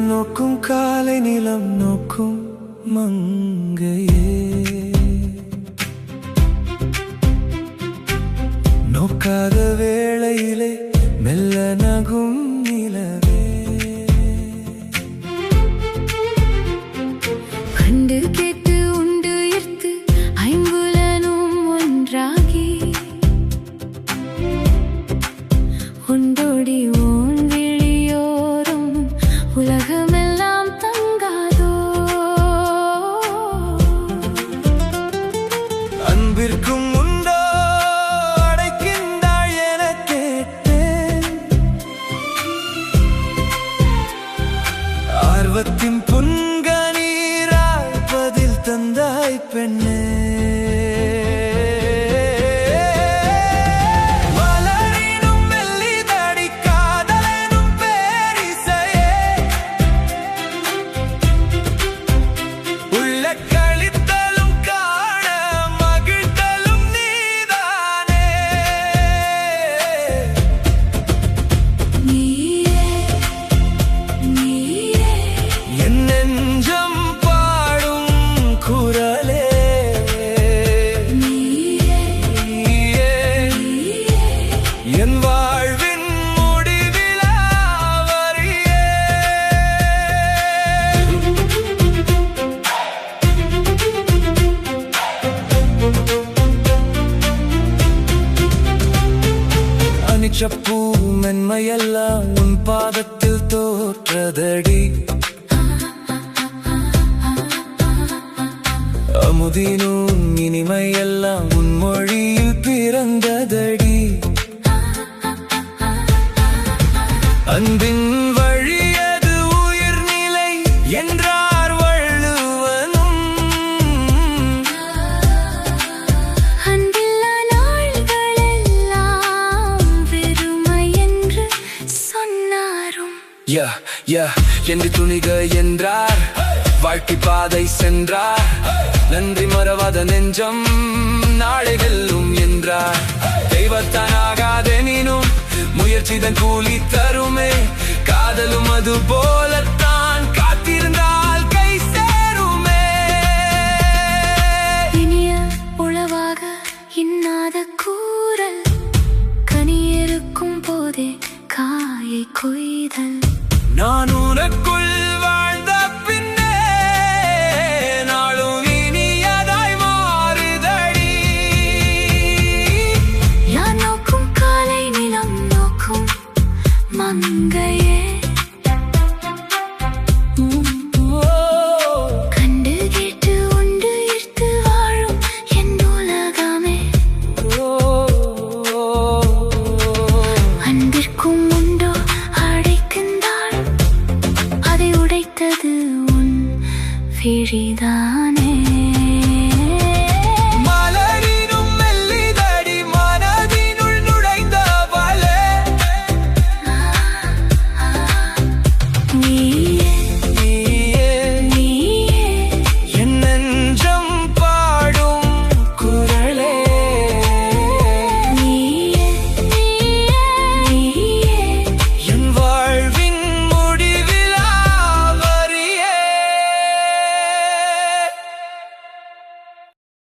நோக்கும் காலை நிலம் நோக்கும் மங்கையே, நோக்காத வேளையிலே மெல்ல நகும் நிலவே, கண்டு கேட்டு உண்டு ஈர்த்து ஐம்புலனும் ஒன்றாகி உண்டோடி ஓன் விழியோரும் உலகமெல்லாம் தங்காதோ. அன்பிற்கும் உண்டோ அடைக்கின்றாள் என கேட்டேன், ஆர்வத்தின் புன்கணீராய் பதில் தந்தாய் பெண்ணே. என் வாழ்வின் முடிவிலா வரியே, அனிச்சப்பூ மென்மையெல்லாம் உன் பாதத்தில் தோற்றதடி, அமுதினும் இனிமையெல்லாம் உன் மொழியில் பிறந்ததடி. அன்பின் வழியது உயிர்நிலை என்றார் வள்ளுவனும், அன்பில்லா நாள்களெல்லாம் வெறுமை என்று சொன்னாரும். என்று துணிக என்றார், வாழ்க்கை பாதை சென்றார், நன்றி மறவாத நெஞ்சம் நாளை வெல்லும் என்றார். தெய்வத்தானாகாதெனினும் முயற்சிதன் கூலி தருமே, காதலும் அது போலத்தான் காத்திருந்தால் கை சேருமே. இனிய உளவாக இன்னாத கூறல், கனியிருக்கும் போதே காயை கொய்தல். நான் உனக்குள் வாழ்ந்த பின்னே நாளும் இனியதாய் மாறுதடி. யான் நோக்கும் காலை நிலம் நோக்கும் மங்கையே, கண்டு கேட்டு உண்டு ஈர்த்து வாழும் என் உலகமே. அன்பிற்கும் உண்டோ அடைக்கின்றாள், அதை உடைத்தது உன் விழிதானே.